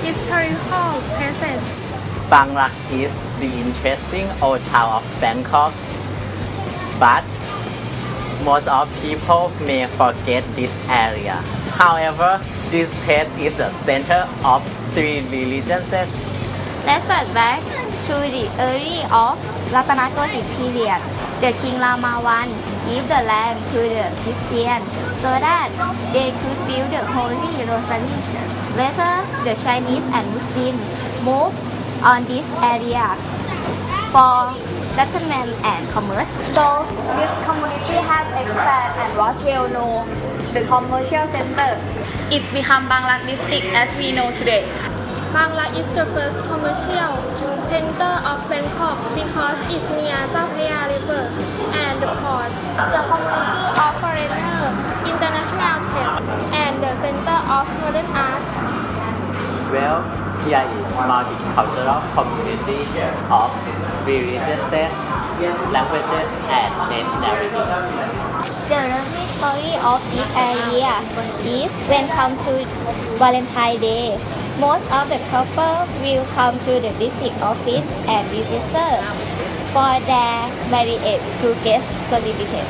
Historical presence. Bangla is the interesting old town of Bangkok, but most of people may forget this area. However, this place is the center of three religions. Let's start back to the early of Ratanakosin period. The King Rama I gave the land to the Christians so that they could build the Holy Rosary Church. Later, the Chinese and Muslims moved on this area for settlement and commerce. So, this community has expanded and was well known. The commercial center is become Bangla district as we know today. Bangla is the first commercial center of Bangkok because it's near Chao Phraya River and the port. The community of foreigner, international trade, and the center of modern art. Well, here is multicultural community of religions, languages, and nationalities. The lovely story of this area is when come to Valentine's Day. Most of the couple will come to the district office and register for their marriage to get certificate.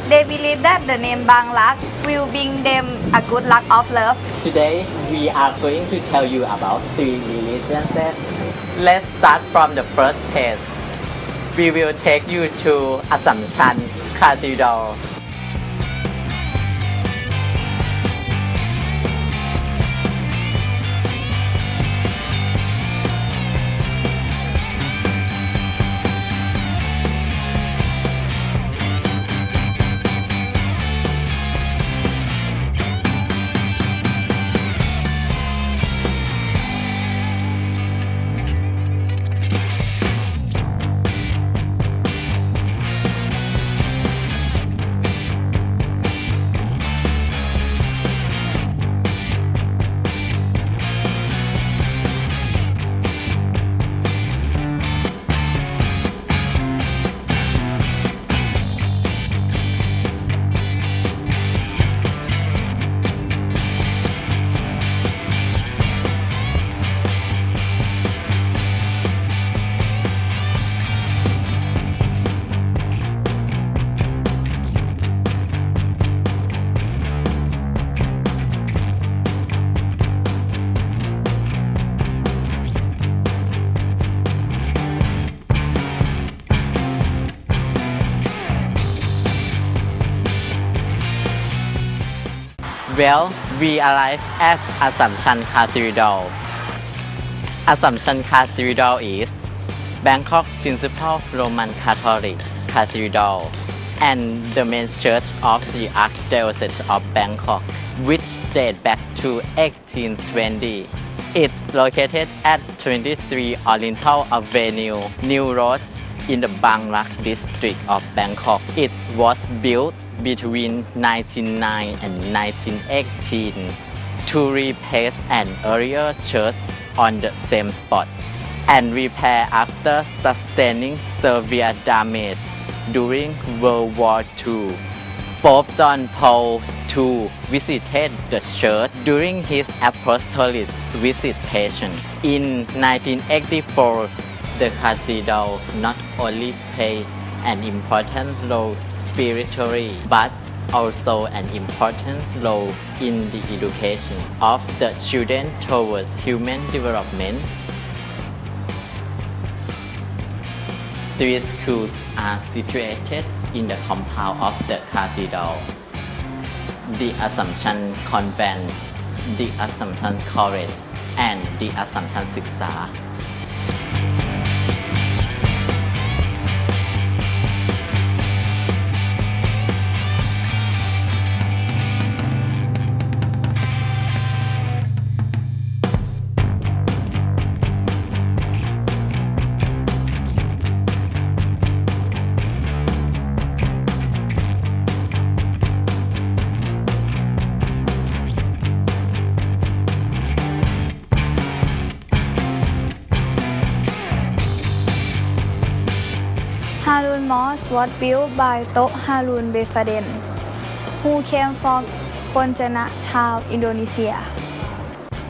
They believe that the name Bangla will bring them a good luck of love. Today, we are going to tell you about three religions. Let's start from the first place. We will take you to Assumption Cathedral. Well, we arrived at Assumption Cathedral. Assumption Cathedral is Bangkok's principal Roman Catholic cathedral and the main church of the Archdiocese of Bangkok, which dates back to 1820. It's located at 23 Oriental Avenue, New Road, in the Bangla district of Bangkok. It was built between 1909 and 1918 to replace an earlier church on the same spot and repair after sustaining severe damage during World War II. Pope John Paul II visited the church during his apostolic visitation. In 1984, the cathedral not only played an important role spiritually, but also an important role in the education of the children towards human development. Three schools are situated in the compound of the cathedral: the Assumption Convent, the Assumption College, and the Assumption Siksa. Harun Mosque was built by Tok Harun Befaden, who came from Pontianak town, Indonesia.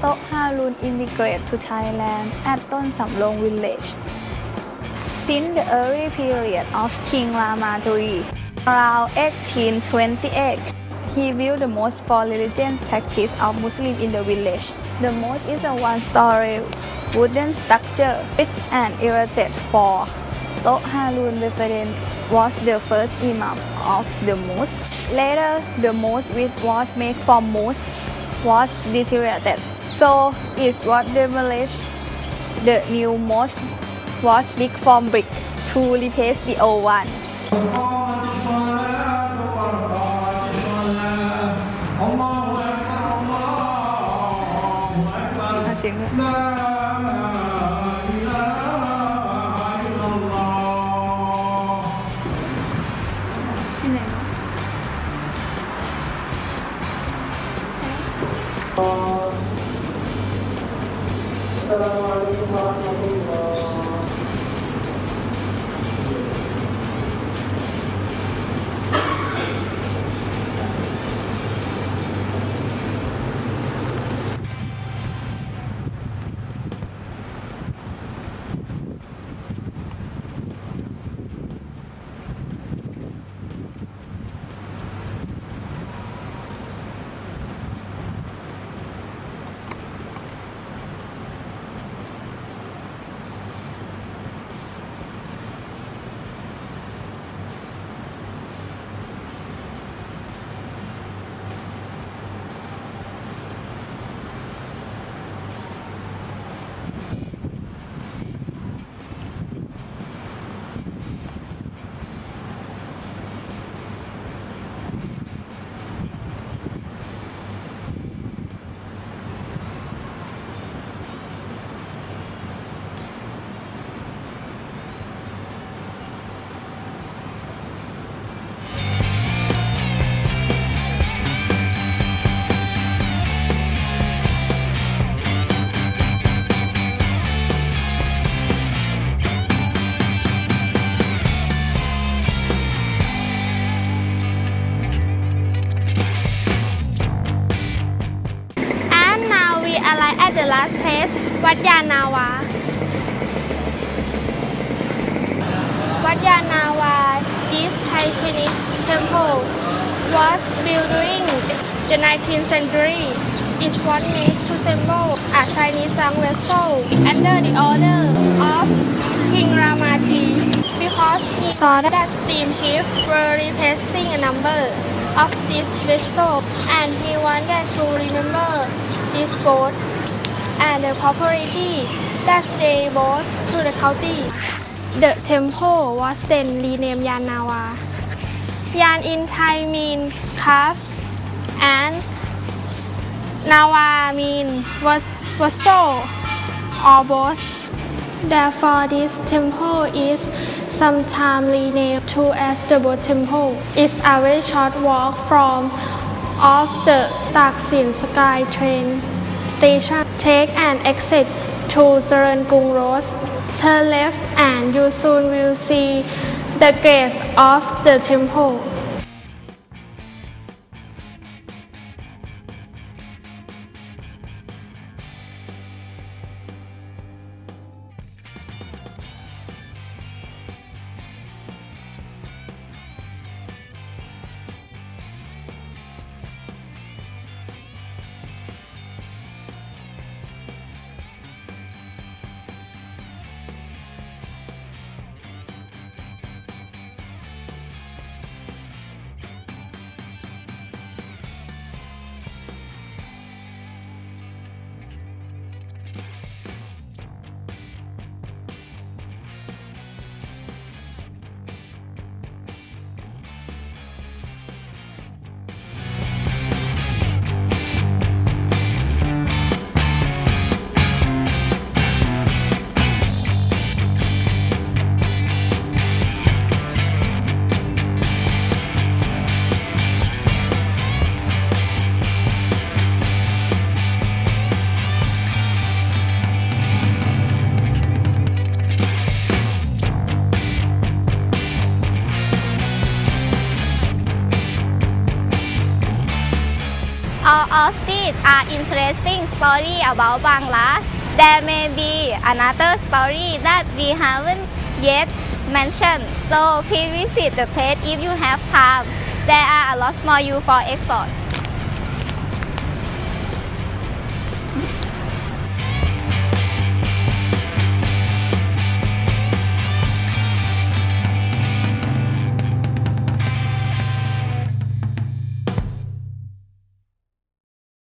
Tok Harun immigrated to Thailand at Ton Samlong village. Since the early period of King Rama III, around 1828, he built the most for religion practice of Muslims in the village. The mosque is a one-story wooden structure with an erected floor. Tok Harun was the first imam of the mosque. Later, the mosque which was made from mosque was deteriorated, so it was demolished. The new mosque was built from brick to replace the old one. At the last place, Wat Yanawa. Wat Yanawa, this Thai Chinese temple, was built during the 19th century. It was made to resemble a Chinese junk vessel under the order of King Rama III, because he saw that steamships were replacing a number of these vessels, and he wanted to remember this boat and the property that they brought to the county. The temple was then renamed Yanawa. Yan in Thai means calf and Nawa means vessel or boat. Therefore, this temple is sometimes renamed to as the Boat Temple. It's a very short walk from of the Taksin Sky Train station. Take an exit to Jarangung Road. Turn left and you soon will see the gates of the temple. All of these are interesting story about Bangladesh. There may be another story that we haven't yet mentioned, so please visit the page if you have time. There are a lot more useful experts.